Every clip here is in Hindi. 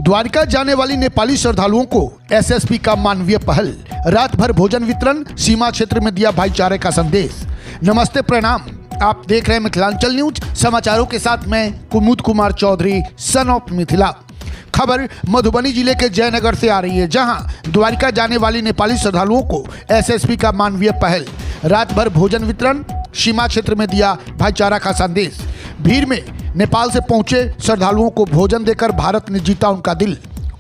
द्वारिका जाने वाली नेपाली श्रद्धालुओं को एसएसपी का मानवीय पहल, रात भर भोजन वितरण, सीमा क्षेत्र में दिया भाईचारे का संदेश। नमस्ते, प्रणाम। आप देख रहे हैं मिथिलांचल न्यूज। समाचारों के साथ मैं कुमुद कुमार चौधरी, सन ऑफ मिथिला। खबर मधुबनी जिले के जयनगर से आ रही है, जहां द्वारिका जाने वाली नेपाली श्रद्धालुओं को एसएसपी का मानवीय पहल, रात भर भोजन वितरण, सीमा क्षेत्र में दिया भाईचारा का संदेश। भीड़ में नेपाल से पहुंचे श्रद्धालुओं को भोजन देकर भारत ने जीता उनका दिल।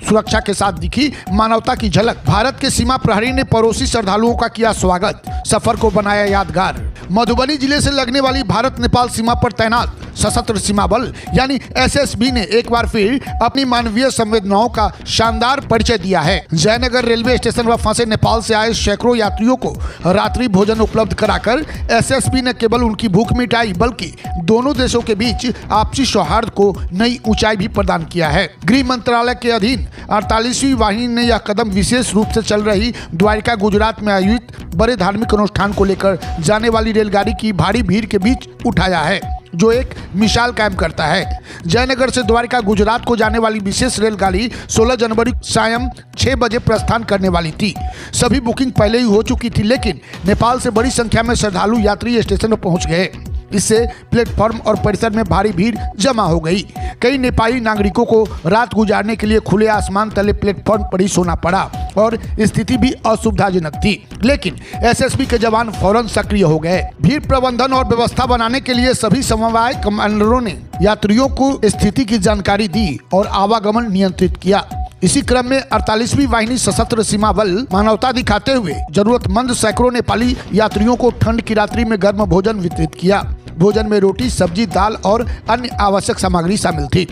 सुरक्षा के साथ दिखी मानवता की झलक। भारत के सीमा प्रहरी ने पड़ोसी श्रद्धालुओं का किया स्वागत, सफर को बनाया यादगार। मधुबनी जिले से लगने वाली भारत नेपाल सीमा पर तैनात सशस्त्र सीमा बल यानी एसएसबी ने एक बार फिर अपनी मानवीय संवेदनाओं का शानदार परिचय दिया है। जयनगर रेलवे स्टेशन पर फंसे नेपाल से आए सैकड़ों यात्रियों को रात्रि भोजन उपलब्ध कराकर एसएसबी ने केवल उनकी भूख मिटाई, बल्कि दोनों देशों के बीच आपसी सौहार्द को नई ऊंचाई भी प्रदान किया है। गृह मंत्रालय के अधीन 48वीं वाहिनी ने यह कदम विशेष रूप से चल रही द्वारिका गुजरात में आयोजित बड़े धार्मिक अनुष्ठान को लेकर जाने वाली रेलगाड़ी की भारी भीड़ के बीच उठाया है, जो एक मिसाल कायम करता है। जयनगर से द्वारिका गुजरात को जाने वाली विशेष रेलगाड़ी 16 जनवरी सायं 6 बजे प्रस्थान करने वाली थी। सभी बुकिंग पहले ही हो चुकी थी, लेकिन नेपाल से बड़ी संख्या में श्रद्धालु यात्री स्टेशन पर पहुंच गए। इससे प्लेटफॉर्म और परिसर में भारी भीड़ जमा हो गई। कई नेपाली नागरिकों को रात गुजारने के लिए खुले आसमान तले प्लेटफॉर्म पर ही सोना पड़ा और स्थिति भी असुविधाजनक थी, लेकिन एसएसबी के जवान फौरन सक्रिय हो गए। भीड़ प्रबंधन और व्यवस्था बनाने के लिए सभी समन्वय कमांडरों ने यात्रियों को स्थिति की जानकारी दी और आवागमन नियंत्रित किया। इसी क्रम में 48वीं वाहिनी सशस्त्र सीमा बल मानवता दिखाते हुए जरूरतमंद सैकड़ों नेपाली यात्रियों को ठंड की रात्रि में गर्म भोजन वितरित किया। भोजन में रोटी, सब्जी, दाल और अन्य आवश्यक सामग्री शामिल थी,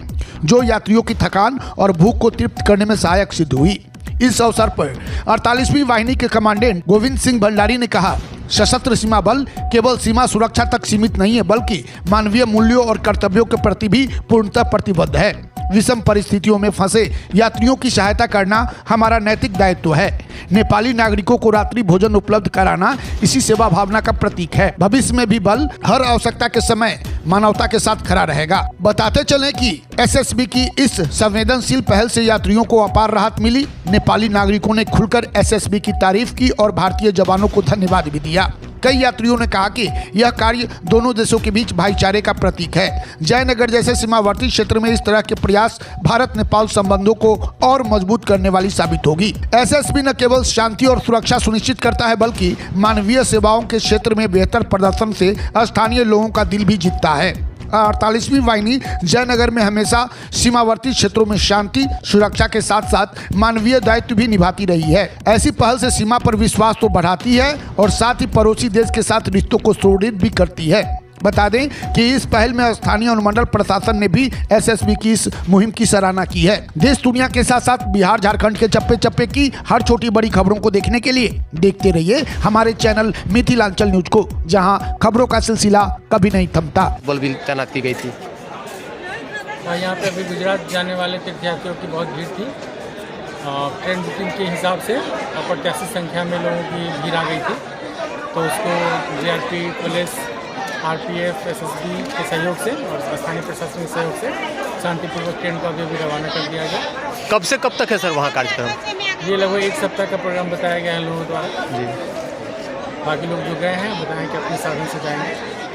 जो यात्रियों की थकान और भूख को तृप्त करने में सहायक सिद्ध हुई। इस अवसर पर 48वीं वाहिनी के कमांडेंट गोविंद सिंह भंडारी ने कहा, सशस्त्र सीमा बल केवल सीमा सुरक्षा तक सीमित नहीं है, बल्कि मानवीय मूल्यों और कर्तव्यों के प्रति भी पूर्णतः प्रतिबद्ध है। विषम परिस्थितियों में फंसे यात्रियों की सहायता करना हमारा नैतिक दायित्व है। नेपाली नागरिकों को रात्रि भोजन उपलब्ध कराना इसी सेवा भावना का प्रतीक है। भविष्य में भी बल हर आवश्यकता के समय मानवता के साथ खड़ा रहेगा। बताते चलें कि एसएसबी की इस संवेदनशील पहल से यात्रियों को अपार राहत मिली। नेपाली नागरिकों ने खुलकर एसएसबी की तारीफ की और भारतीय जवानों को धन्यवाद भी दिया। कई यात्रियों ने कहा कि यह कार्य दोनों देशों के बीच भाईचारे का प्रतीक है। जयनगर जैसे सीमावर्ती क्षेत्र में इस तरह के प्रयास भारत नेपाल संबंधों को और मजबूत करने वाली साबित होगी। एसएसबी न केवल शांति और सुरक्षा सुनिश्चित करता है, बल्कि मानवीय सेवाओं के क्षेत्र में बेहतर प्रदर्शन से स्थानीय लोगों का दिल भी जीतता है। 48वीं वाहिनी जयनगर में हमेशा सीमावर्ती क्षेत्रों में शांति सुरक्षा के साथ साथ मानवीय दायित्व भी निभाती रही है। ऐसी पहल से सीमा पर विश्वास तो बढ़ाती है और साथ ही पड़ोसी देश के साथ रिश्तों को सुदृढ़ भी करती है। बता दें कि इस पहल में स्थानीय अनुमंडल प्रशासन ने भी एसएसबी की इस मुहिम की सराहना की है। देश दुनिया के साथ साथ बिहार झारखंड के चप्पे चप्पे की हर छोटी बड़ी खबरों को देखने के लिए देखते रहिए हमारे चैनल मिथिलांचल न्यूज को, जहां खबरों का सिलसिला कभी नहीं थमता। बल भी तैनात की गई थी। यहाँ पे अभी गुजरात जाने वाले तीर्थयात्रियों की बहुत भीड़ थी। ट्रेन बुकिंग के हिसाब से अप्रत्याशित संख्या में लोगों की भीड़ आ गई थी, तो उसको जीआरपी, पुलिस, आरपीएफ, एसएसबी के सहयोग से और स्थानीय प्रशासन के सहयोग से शांतिपूर्वक ट्रेन को अभी रवाना कर दिया गया। कब से कब तक है सर वहाँ कार्यक्रम? ये लगभग 1 सप्ताह का प्रोग्राम बताया गया है लोगों द्वारा। जी, बाकी लोग जो गए हैं बताएं कि अपने साधन से जाएंगे।